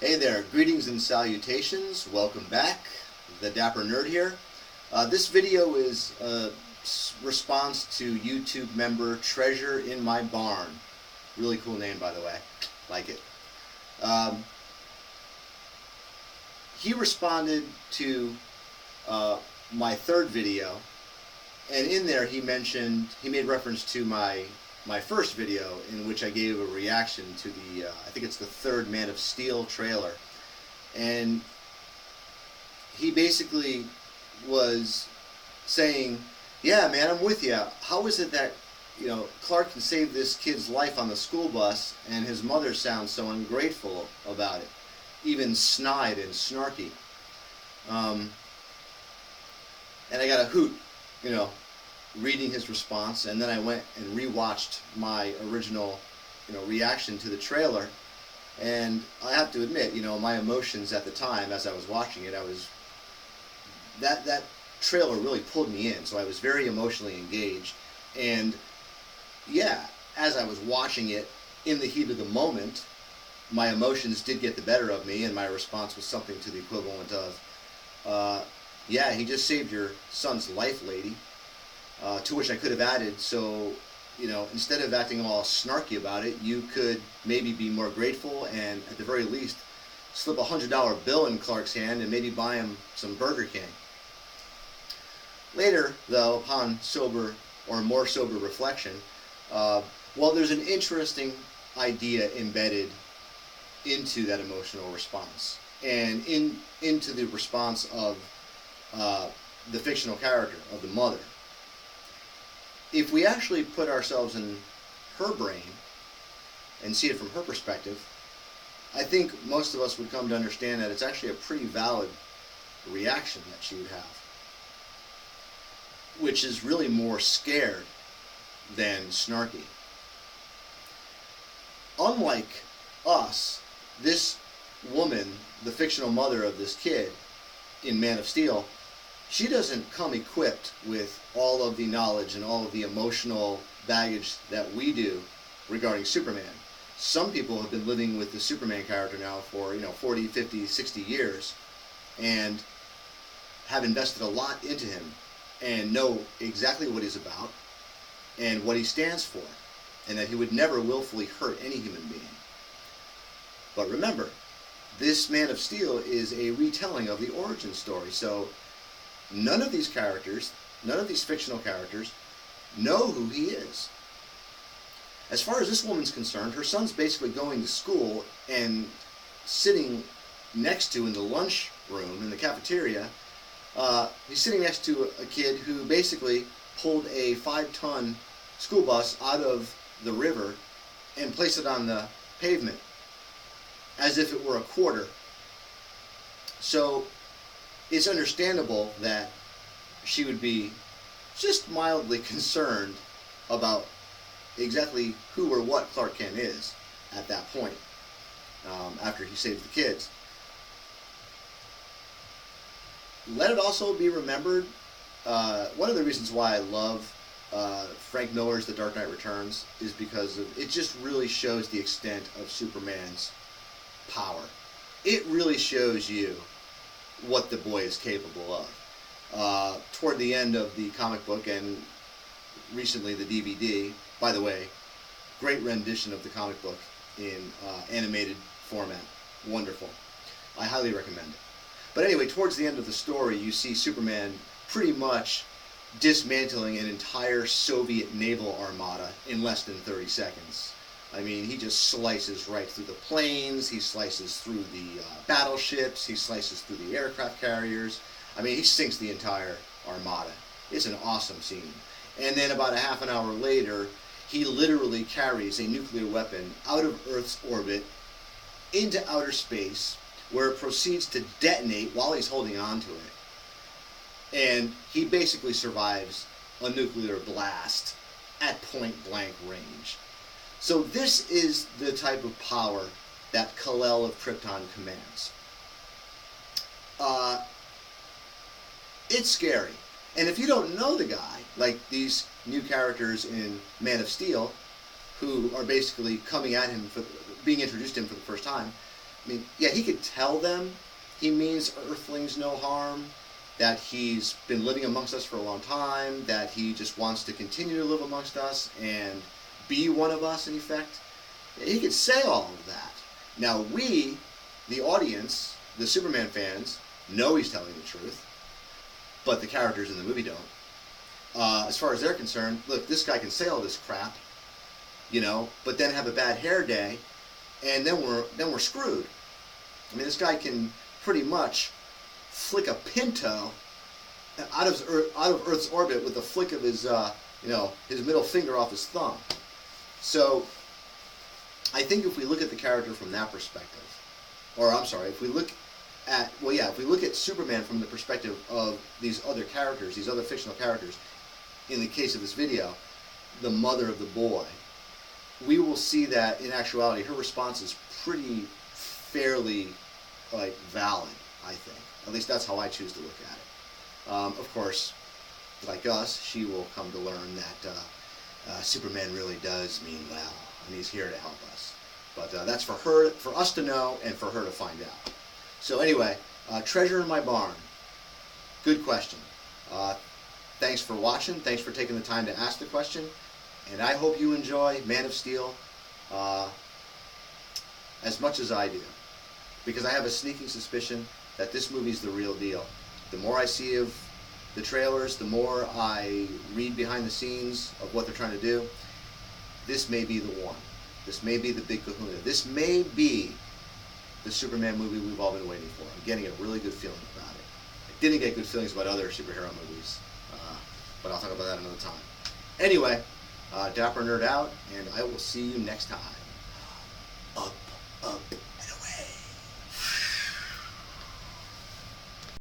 Hey there, greetings and salutations. Welcome back. The Dapper Nerd here. This video is a response to YouTube member Treasure in My Barn. Really cool name, by the way. Like it. Um, he responded to my third video, and in there he made reference to my first video in which I gave a reaction to the I think it's the third Man of Steel trailer, and he basically was saying, "Yeah, man, I'm with you. How is it that Clark can save this kid's life on the school bus, and his mother sounds so ungrateful about it, even snide and snarky?" And I got a hoot, you know, reading his response, and then I went and rewatched my original, reaction to the trailer, and I have to admit, my emotions at the time as I was watching it, that trailer really pulled me in, so I was very emotionally engaged, and yeah, as I was watching it in the heat of the moment, my emotions did get the better of me, and my response was something to the equivalent of, yeah, he just saved your son's life, lady. To which I could have added, so, instead of acting all snarky about it, you could maybe be more grateful and, at the very least, slip $100 bill in Clark's hand and maybe buy him some Burger King. Later, though, upon sober or more sober reflection, there's an interesting idea embedded into that emotional response and into the response of the fictional character of the mother. If we actually put ourselves in her brain and see it from her perspective, I think most of us would come to understand that it's actually a pretty valid reaction that she would have, which is really more scared than snarky. Unlike us, this woman, the fictional mother of this kid in Man of Steel, she doesn't come equipped with all of the knowledge and all of the emotional baggage that we do regarding Superman. Some people have been living with the Superman character now for 40, 50, 60 years and have invested a lot into him and know exactly what he's about and what he stands for, and that he would never willfully hurt any human being. But remember, this Man of Steel is a retelling of the origin story, so none of these characters, none of these fictional characters, know who he is. As far as this woman's concerned, her son's basically going to school and sitting next to, in the lunch room, in the cafeteria, he's sitting next to a kid who basically pulled a 5-ton school bus out of the river and placed it on the pavement as if it were a quarter. So it's understandable that she would be just mildly concerned about exactly who or what Clark Kent is at that point, after he saves the kids. Let it also be remembered, one of the reasons why I love Frank Miller's The Dark Knight Returns is because it just really shows the extent of Superman's power. It really shows you what the boy is capable of. Toward the end of the comic book and recently the DVD, by the way, great rendition of the comic book in animated format. Wonderful. I highly recommend it. But anyway, towards the end of the story, you see Superman pretty much dismantling an entire Soviet naval armada in less than 30 seconds. I mean, he just slices right through the planes, he slices through the battleships, he slices through the aircraft carriers. I mean, he sinks the entire armada. It's an awesome scene. And then about a half an hour later, he literally carries a nuclear weapon out of Earth's orbit into outer space, where it proceeds to detonate while he's holding on to it. And he basically survives a nuclear blast at point-blank range. So this is the type of power that Kal-El of Krypton commands. It's scary. And if you don't know the guy, like these new characters in Man of Steel, who are basically coming at him, being introduced to him for the first time, I mean, yeah, he could tell them he means Earthlings no harm, that he's been living amongst us for a long time, that he just wants to continue to live amongst us and be one of us, in effect. He could say all of that. Now, we, the audience, the Superman fans, know he's telling the truth, but the characters in the movie don't. As far as they're concerned, look, this guy can say all this crap, but then have a bad hair day, and then we're screwed. I mean, this guy can pretty much flick a Pinto out of Earth's orbit with a flick of his his middle finger off his thumb. So I think if we look at the character from that perspective, or I'm sorry, if we look at Superman from the perspective of these other characters, these other fictional characters, in the case of this video, the mother of the boy, we will see that in actuality her response is pretty fairly valid, I think. At least that's how I choose to look at it. Of course, like us, she will come to learn that Superman really does mean well, and he's here to help us. But that's for us to know, and for her to find out. So anyway, Treasure in My Barn. Good question. Thanks for watching. Thanks for taking the time to ask the question. And I hope you enjoy Man of Steel as much as I do. Because I have a sneaking suspicion that this movie's the real deal. The more I see of the trailers, the more I read behind the scenes of what they're trying to do, this may be the one. This may be the big kahuna. This may be the Superman movie we've all been waiting for. I'm getting a really good feeling about it. I didn't get good feelings about other superhero movies, but I'll talk about that another time. Anyway, Dapper Nerd out, and I will see you next time.